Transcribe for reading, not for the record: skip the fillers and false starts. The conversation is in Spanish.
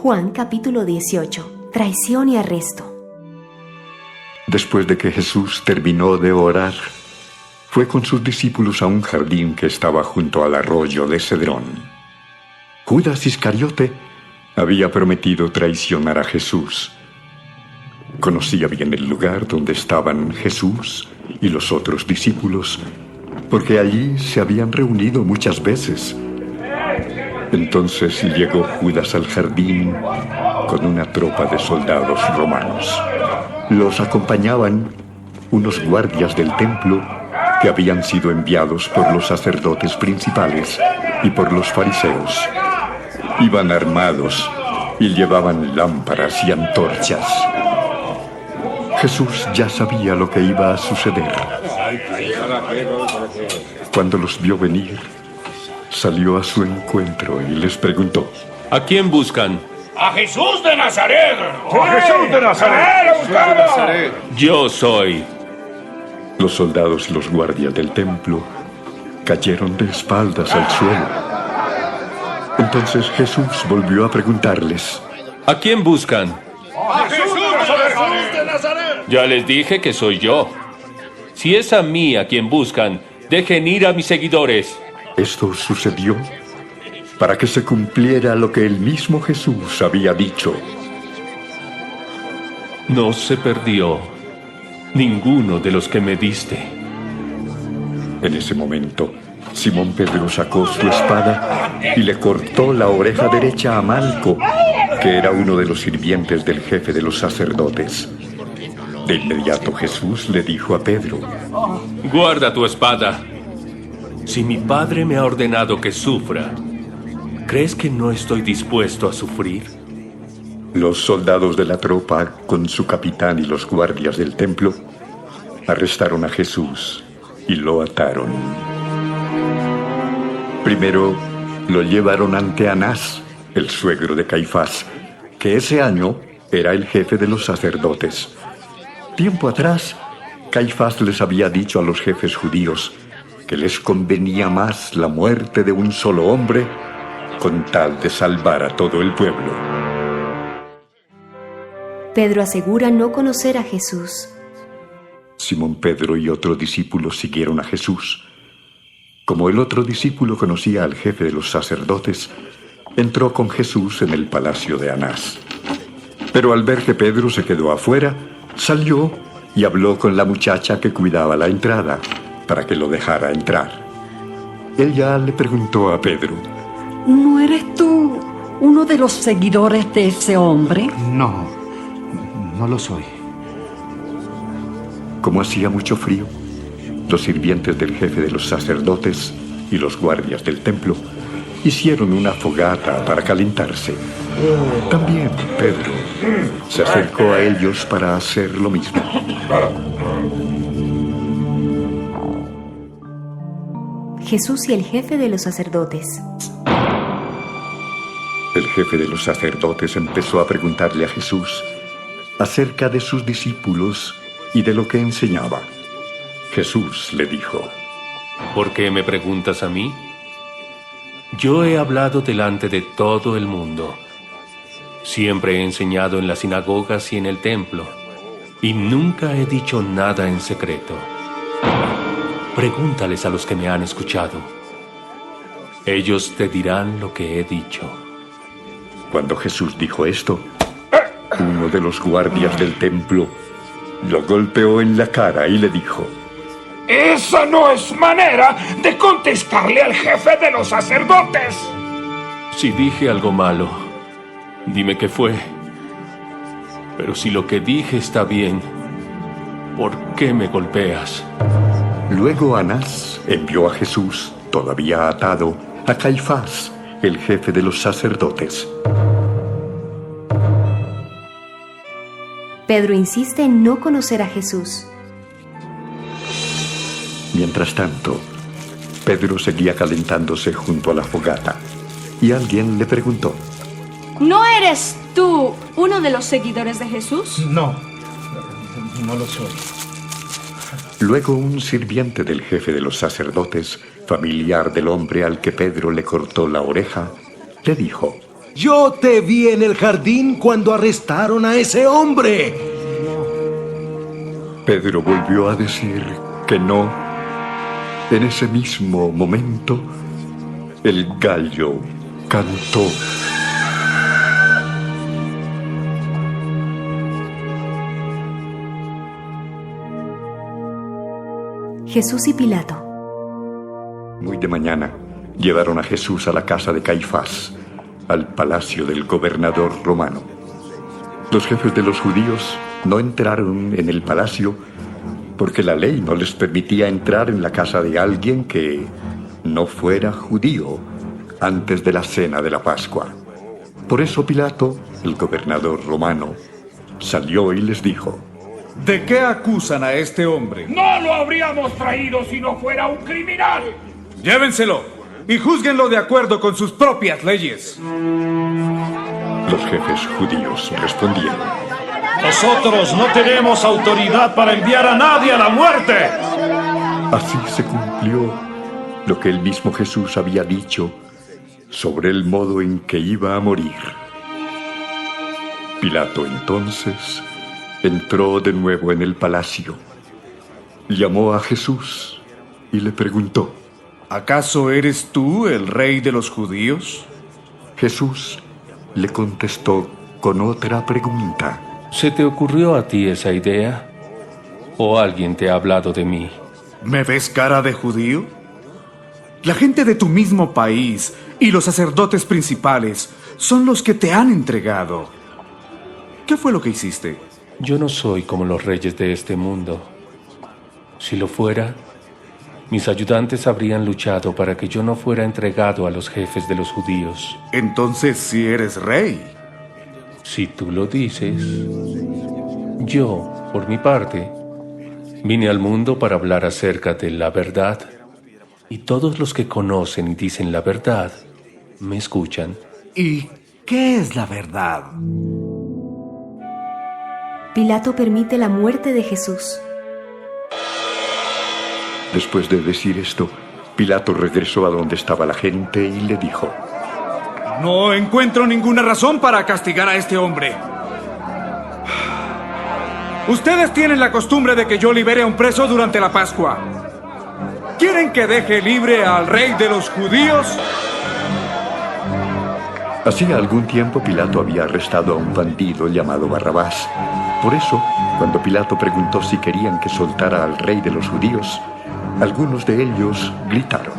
Juan capítulo 18. Traición y arresto. Después de que Jesús terminó de orar, fue con sus discípulos a un jardín que estaba junto al arroyo de Cedrón. Judas Iscariote había prometido traicionar a Jesús. Conocía bien el lugar donde estaban Jesús y los otros discípulos, porque allí se habían reunido muchas veces. Entonces llegó Judas al jardín con una tropa de soldados romanos. Los acompañaban unos guardias del templo que habían sido enviados por los sacerdotes principales y por los fariseos. Iban armados y llevaban lámparas y antorchas. Jesús ya sabía lo que iba a suceder. Cuando los vio venir, salió a su encuentro y les preguntó: ¿A quién buscan? ¡A Jesús de Nazaret! ¡A Jesús de Nazaret! Yo soy. Los soldados y los guardias del templo cayeron de espaldas al suelo. Entonces Jesús volvió a preguntarles: ¿A quién buscan? ¡A Jesús de Nazaret! Ya les dije que soy yo. Si es a mí a quien buscan, dejen ir a mis seguidores. Esto sucedió para que se cumpliera lo que el mismo Jesús había dicho. No se perdió ninguno de los que me diste. En ese momento, Simón Pedro sacó su espada y le cortó la oreja derecha a Malco, que era uno de los sirvientes del jefe de los sacerdotes. De inmediato Jesús le dijo a Pedro: Guarda tu espada. Si mi padre me ha ordenado que sufra, ¿crees que no estoy dispuesto a sufrir? Los soldados de la tropa, con su capitán y los guardias del templo, arrestaron a Jesús y lo ataron. Primero lo llevaron ante Anás, el suegro de Caifás, que ese año era el jefe de los sacerdotes. Tiempo atrás, Caifás les había dicho a los jefes judíos que les convenía más la muerte de un solo hombre con tal de salvar a todo el pueblo. Pedro asegura no conocer a Jesús. Simón Pedro y otro discípulo siguieron a Jesús. Como el otro discípulo conocía al jefe de los sacerdotes, entró con Jesús en el palacio de Anás. Pero al ver que Pedro se quedó afuera, salió y habló con la muchacha que cuidaba la entrada para que lo dejara entrar. Ella le preguntó a Pedro: ¿No eres tú uno de los seguidores de ese hombre? No lo soy. Como hacía mucho frío, los sirvientes del jefe de los sacerdotes y los guardias del templo hicieron una fogata para calentarse. También Pedro se acercó a ellos para hacer lo mismo. Jesús y el jefe de los sacerdotes. El jefe de los sacerdotes empezó a preguntarle a Jesús acerca de sus discípulos y de lo que enseñaba. Jesús le dijo: ¿Por qué me preguntas a mí? Yo he hablado delante de todo el mundo. Siempre he enseñado en las sinagogas y en el templo, y nunca he dicho nada en secreto. Pregúntales a los que me han escuchado. Ellos te dirán lo que he dicho. Cuando Jesús dijo esto, uno de los guardias del templo lo golpeó en la cara y le dijo: ¡Esa no es manera de contestarle al jefe de los sacerdotes! Si dije algo malo, dime qué fue. Pero si lo que dije está bien, ¿por qué me golpeas? Luego Anás envió a Jesús, todavía atado, a Caifás, el jefe de los sacerdotes. Pedro insiste en no conocer a Jesús. Mientras tanto, Pedro seguía calentándose junto a la fogata, y alguien le preguntó: ¿No eres tú uno de los seguidores de Jesús? No lo soy. Luego un sirviente del jefe de los sacerdotes, familiar del hombre al que Pedro le cortó la oreja, le dijo: Yo te vi en el jardín cuando arrestaron a ese hombre. Pedro volvió a decir que no. En ese mismo momento, el gallo cantó. Jesús y Pilato. Muy de mañana, llevaron a Jesús a la casa de Caifás, al palacio del gobernador romano. Los jefes de los judíos no entraron en el palacio porque la ley no les permitía entrar en la casa de alguien que no fuera judío antes de la cena de la Pascua. Por eso Pilato, el gobernador romano, salió y les dijo: ¿De qué acusan a este hombre? No lo habríamos traído si no fuera un criminal. Llévenselo y júzguenlo de acuerdo con sus propias leyes. Los jefes judíos respondieron: Nosotros no tenemos autoridad para enviar a nadie a la muerte. Así se cumplió lo que el mismo Jesús había dicho sobre el modo en que iba a morir. Pilato entonces entró de nuevo en el palacio, llamó a Jesús y le preguntó: ¿Acaso eres tú el rey de los judíos? Jesús le contestó con otra pregunta: ¿Se te ocurrió a ti esa idea? ¿O alguien te ha hablado de mí? ¿Me ves cara de judío? La gente de tu mismo país y los sacerdotes principales son los que te han entregado. ¿Qué fue lo que hiciste? Yo no soy como los reyes de este mundo. Si lo fuera, mis ayudantes habrían luchado para que yo no fuera entregado a los jefes de los judíos. Entonces sí eres rey. Si tú lo dices. Yo, por mi parte, vine al mundo para hablar acerca de la verdad. Y todos los que conocen y dicen la verdad, me escuchan. ¿Y qué es la verdad? Pilato permite la muerte de Jesús. Después de decir esto, Pilato regresó a donde estaba la gente y le dijo: No encuentro ninguna razón para castigar a este hombre. Ustedes tienen la costumbre de que yo libere a un preso durante la Pascua. ¿Quieren que deje libre al rey de los judíos? Hacía algún tiempo Pilato había arrestado a un bandido llamado Barrabás. Por eso, cuando Pilato preguntó si querían que soltara al rey de los judíos, algunos de ellos gritaron: